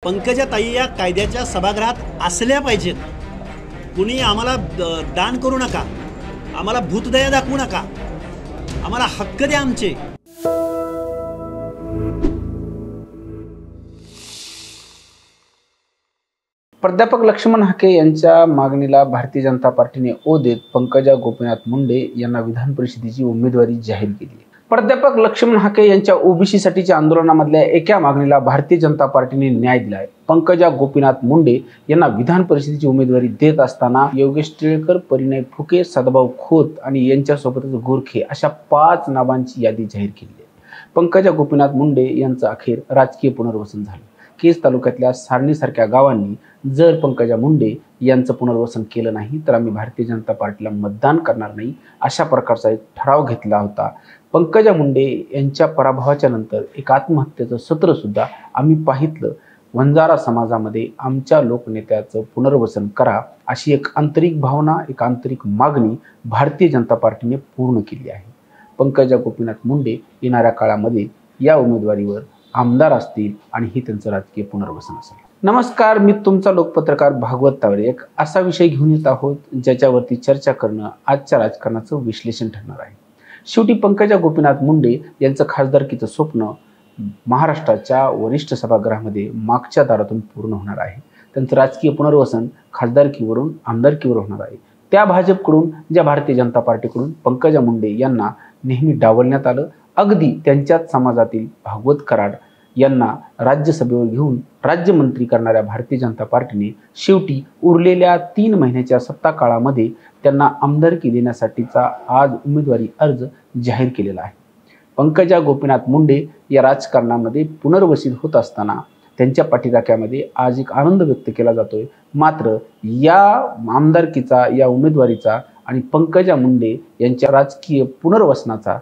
पंकजा ताई या कायद्याच्या सभागृहात असल्या पाहिजेत। कुणी आम्हाला दान करू नका, आम्हाला भूतदया दाखवू नका, आम्हाला हक्क द्या आमचे। प्राध्यापक लक्ष्मण हाके यांच्या मागणीला भारतीय जनता पार्टीने ओ देत पंकजा गोपीनाथ मुंडे यांना विधान परिषदेची उमेदवारी जाहीर केली आहे। प्राध्यापक लक्ष्मण हाके यांच्या ओबीसी साठीच्या आंदोलनामधल्या एका मागणीला भारतीय जनता पार्टीने न्याय दिला आहे। पंकजा गोपीनाथ मुंडे यांना विधान परिषदेची उमेदवारी देत असताना योगेश टिळकर, परिणय फुके, सदाभाऊ खोत आणि यांच्यासोबतच गोरखे अशा 5 नावांची यादी जाहीर केली आहे। पंकजा गोपीनाथ मुंडे यांचं अखेर राजकीय पुनर्वसन झालं। केज तालुक्यातल्या सारणीसारख्या गावांनी जर पंकजा मुंडे यांचं पुनर्वसन केलं नाही तर आम्ही भारतीय जनता पार्टीला मतदान करणार नाही अशा प्रकारचा एक ठराव घेतला होता। पंकजा मुंडे यांच्या पराभवाच्या नंतर एक आत्महत्येचं सत्र सुद्धा आम्ही पाहितलं। वंजारा समाजामध्ये आमच्या लोकनेत्याचं पुनर्वसन करा अशी एक आंतरिक भावना, एक आंतरिक मागणी भारतीय जनता पार्टीने पूर्ण केली आहे। पंकजा गोपीनाथ मुंडे येणाऱ्या काळामध्ये या उमेदवारीवर आमदार असतील आणि ही त्यांचं राजकीय पुनर्वसन असेल। नमस्कार, मी तुमचा लोकपत्रकार भागवत तावरे एक असा विषय घेऊन येत आहोत ज्याच्यावरती चर्चा करणं आजच्या राजकारणाचं विश्लेषण ठरणार आहे। शेवटी पंकजा गोपीनाथ मुंडे यांचं खासदारकीचं स्वप्न महाराष्ट्राच्या वरिष्ठ सभागृहामध्ये मागच्या दारातून पूर्ण होणार आहे। त्यांचं राजकीय पुनर्वसन खासदारकीवरून आमदारकीवर होणार आहे। त्या भाजपकडून ज्या भारतीय जनता पार्टीकडून पंकजा मुंडे यांना नेहमी डावलण्यात आलं, अगदी त्यांच्याच समाजातील भागवत कराड यांना राज्यसभेवर घेऊन राज्यमंत्री करणाऱ्या भारतीय जनता पार्टीने शेवटी उरलेल्या 3 महिन्याच्या सत्ता काळामध्ये त्यांना आमदारकी देण्यासाठीचा आज उमेदवारी अर्ज जाहीर केलेला आहे। पंकजा गोपीनाथ मुंडे या राजकारणामध्ये पुनर्वसित होत असताना त्यांच्या पाठीराख्यामध्ये आज एक आनंद व्यक्त केला जातोय। मात्र या आमदारकीचा, या उमेदवारीचा आणि पंकजा मुंडे यांच्या राजकीय पुनर्वसनाचा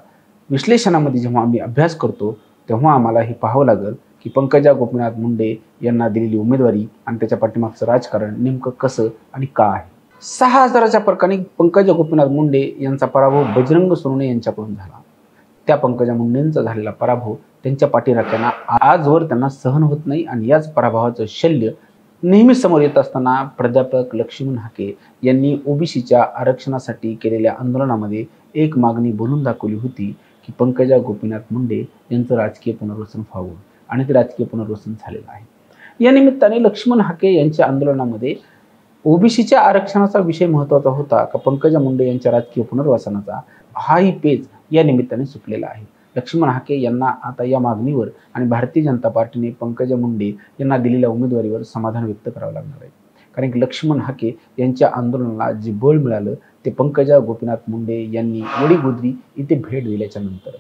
विश्लेषणामध्ये जेव्हा आम्ही अभ्यास करतो तेव्हा आम्हाला हे पाहावं लागेल की पंकजा गोपीनाथ मुंडे यांना दिलेली उमेदवारी आणि त्याच्या पाठीमागचं राजकारण नेमकं कसं आणि का आहे। 6000च्या फरकाने पंकजा गोपीनाथ मुंडे यांचा पराभव बजरंग सोनवणे यांच्याकडून झाला। त्या पंकजा मुंडेंचा झालेला पराभव त्यांच्या पाठीराख्यांना आजवर त्यांना सहन होत नाही आणि याच पराभवाचं शल्य नेहमी समोर येत असताना प्राध्यापक लक्ष्मण हाके यांनी ओबीसीच्या आरक्षणासाठी केलेल्या आंदोलनामध्ये एक मागणी बोलून दाखवली होती की पंकजा गोपीनाथ मुंडे यांचं राजकीय पुनर्वसन व्हावं आणि ते राजकीय पुनर्वसन झालेलं आहे। या निमित्ताने लक्ष्मण हाके यांच्या आंदोलनामध्ये ओबीसीच्या आरक्षणाचा विषय महत्त्वाचा होता का पंकजा मुंडे यांच्या राजकीय पुनर्वसनाचा, हाही पेच या निमित्ताने सुटलेला आहे। लक्ष्मण हाके यांना आता या मागणीवर आणि भारतीय जनता पार्टीने पंकजा मुंडे यांना दिलेल्या उमेदवारीवर समाधान व्यक्त करावं लागणार आहे। कारण की लक्ष्मण हाके यांच्या आंदोलनाला जे बळ मिळालं ते पंकजा गोपीनाथ मुंडे यांनी वडीगोद्री इथे भेट दिल्याच्या नंतर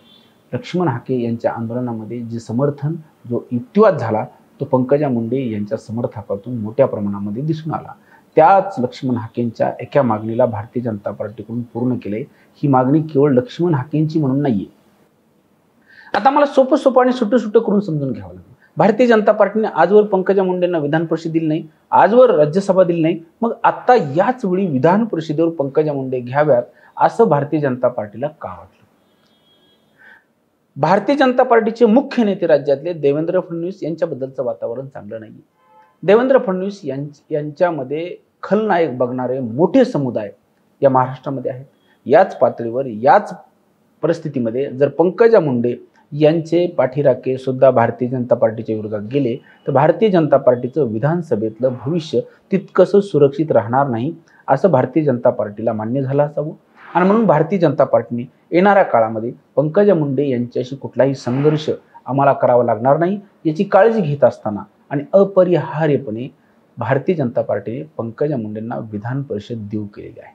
लक्ष्मण हाके यांच्या आंदोलनामध्ये जे समर्थन, जो युक्तिवाद झाला तो पंकजा मुंडे यांच्या समर्थकातून मोठ्या प्रमाणामध्ये दिसून आला। त्याच लक्ष्मण हाकेंच्या एका मागणीला भारतीय जनता पार्टीकडून पूर्ण केले। ही मागणी केवळ लक्ष्मण हाकेंची म्हणून नाहीये। आता मला सोपं आणि सुट्ट करून समजून घ्यावं लागेल। भारतीय जनता पार्टीने आजवर पंकजा मुंडेंना विधान परिषद दिली नाही, आजवर राज्यसभा दिली नाही, मग आता याच वेळी विधान परिषदेवर पंकजा मुंडे घ्याव्यात असं भारतीय जनता पार्टीला का वाटलं? भारतीय जनता पार्टीचे मुख्य नेते राज्यातले देवेंद्र फडणवीस यांच्याबद्दलचं वातावरण चांगलं नाही। देवेंद्र फडणवीस यांच्यामध्ये खलनायक बघणारे मोठे समुदाय या महाराष्ट्रामध्ये आहेत। याच पातळीवर, याच परिस्थितीमध्ये जर पंकजा मुंडे यांचे पाठीराखे सुद्धा भारतीय जनता पार्टीच्या विरोधात गेले तर भारतीय जनता पार्टीचं विधानसभेतलं भविष्य तितकंसं सुरक्षित राहणार नाही असं भारतीय जनता पार्टीला मान्य झालं असावं। आणि म्हणून भारतीय जनता पार्टीने येणाऱ्या काळामध्ये पंकजा मुंडे यांच्याशी कुठलाही संघर्ष आम्हाला करावा लागणार नाही याची काळजी घेत असताना आणि अपरिहार्यपणे भारतीय जनता पार्टीने पंकजा मुंडेंना विधान परिषद देऊ केलेली आहे।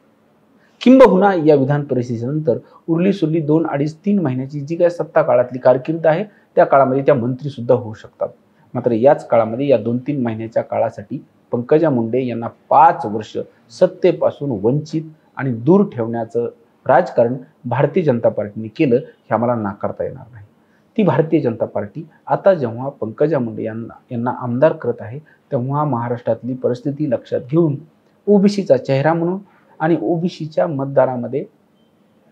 किंबहुना या विधान परिषदेनंतर उरली सुरली 2, 2.5, 3 महिन्याची जी काही सत्ता काळातली कारकीर्द आहे त्या काळामध्ये त्या मंत्री सुद्धा होऊ शकतात। मात्र याच काळामध्ये या 2-3 महिन्याच्या काळासाठी पंकजा मुंडे यांना 5 वर्ष सत्तेपासून वंचित आणि दूर ठेवण्याचं राजकारण भारतीय जनता पार्टीने केलं हे आम्हाला नाकारता येणार नाही। ती भारतीय जनता पार्टी आता जेव्हा पंकजा मुंडे यांना आमदार करत आहे तेव्हा महाराष्ट्रातली परिस्थिती लक्षात घेऊन ओबीसीचा चेहरा म्हणून आणि ओबीसीच्या मतदारामध्ये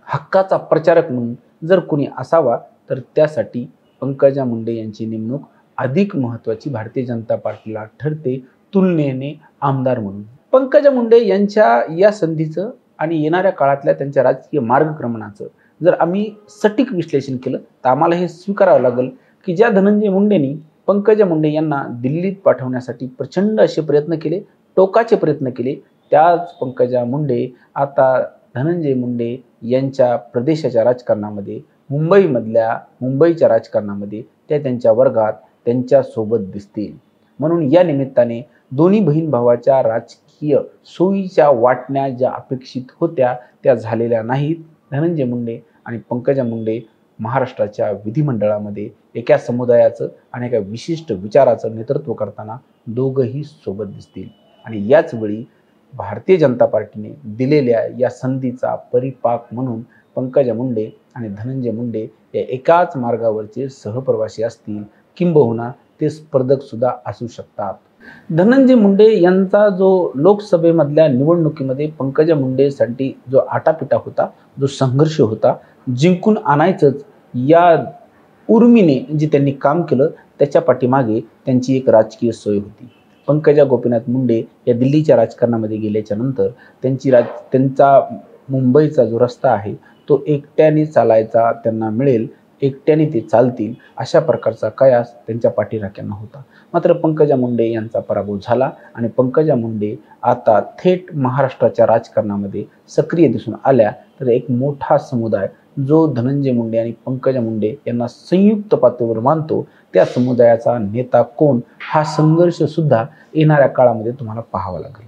हक्काचा प्रचारक म्हणून जर कोणी असावा तर त्यासाठी पंकजा मुंडे यांची नेमणूक अधिक महत्त्वाची भारतीय जनता पार्टीला ठरते तुलनेने आमदार म्हणून. पंकजा मुंडे यांच्या या संधीचं आणि येणाऱ्या काळातल्या त्यांच्या राजकीय मार्गक्रमणाचं जर आम्ही सटीक विश्लेषण केलं तर आम्हाला हे स्वीकारावं लागेल की ज्या धनंजय मुंडेंनी पंकजा मुंडे यांना दिल्लीत पाठवण्यासाठी प्रचंड असे प्रयत्न केले, टोकाचे प्रयत्न केले, त्याच पंकजा मुंडे आता धनंजय मुंडे यांच्या प्रदेशाच्या राजकारणामध्ये, मुंबईच्या राजकारणामध्ये त्या त्यांच्या वर्गात त्यांच्यासोबत दिसतील. म्हणून या निमित्ताने दोन्ही बहीण भावाच्या राजकीय सोयीच्या वाटण्या ज्या अपेक्षित होत्या त्या झालेल्या नाहीत. धनंजय मुंडे आणि पंकजा मुंडे महाराष्ट्राच्या विधिमंडळामध्ये एका समुदायाचं आणि एका विशिष्ट विचाराचं नेतृत्व करताना दोघंही सोबत दिसतील. आणि याच वेळी भारतीय जनता पार्टीने दिलेल्या या संधीचा परिपाक म्हणून पंकजा मुंडे आणि धनंजय मुंडे या एकाच मार्गावरचे सहप्रवासी असतील, किंबहुना ते स्पर्धक सुद्धा असू शकतात. धनंजय मुंडे यांचा जो लोकसभेमधल्या निवडणुकीमध्ये पंकजा मुंडेसाठी जो आटापिटा होता, जो संघर्ष होता, जिंकून आणायचंच या उर्मीने जे त्यांनी काम केलं त्याच्या पाठीमागे त्यांची एक राजकीय सोय होती. पंकजा गोपीनाथ मुंडे या दिल्लीच्या राजकारणामध्ये गेल्याच्या नंतर त्यांचा मुंबईचा जो रस्ता आहे तो एकट्याने चालायचा त्यांना मिळेल, एकट्याने ते चालतील अशा प्रकारचा कयास त्यांच्या पाठीराख्यांना होता. मात्र पंकजा मुंडे यांचा पराभव झाला आणि पंकजा मुंडे आता थेट महाराष्ट्राच्या राजकारणामध्ये सक्रिय दिसून आल्या. तर एक मोठा समुदाय जो धनंजय मुंडे आणि पंकजा मुंडे यांना संयुक्त पातळीवर मानतो त्या समुदायाचा नेता कोण हा संघर्ष सुद्धा येणाऱ्या काळामध्ये तुम्हाला पाहावा लागेल.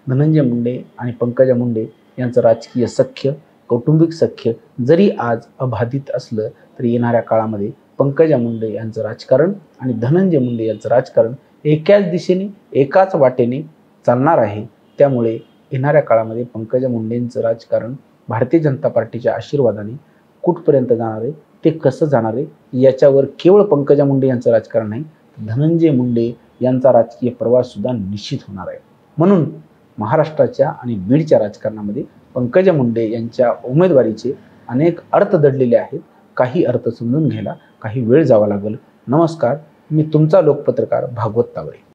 धनंजय मुंडे आणि पंकजा मुंडे यांचं राजकीय सख्य, कौटुंबिक सख्य जरी आज अबाधित असलं तरी येणाऱ्या काळामध्ये पंकजा मुंडे यांचं राजकारण आणि धनंजय मुंडे यांचं राजकारण एकाच दिशेने एकाच वाटेने चालणार आहे. त्यामुळे येणाऱ्या काळामध्ये पंकजा मुंडेंचं राजकारण भारतीय जनता पार्टीच्या आशीर्वादाने कुठपर्यंत जाणार आहे, ते कसं जाणार आहे याच्यावर केवळ पंकजा मुंडे यांचं राजकारण नाही, धनंजय मुंडे यांचा राजकीय प्रवास सुद्धा निश्चित होणार आहे. म्हणून महाराष्ट्राच्या आणि बीडच्या राजकारणामध्ये पंकजा मुंडे यांच्या उमेदवारीचे अनेक अर्थ दडलेले आहेत. काही अर्थ समजून घ्यायला काही वेळ जावा लागेल. नमस्कार, मी तुमचा लोकपत्रकार भागवत तावरे.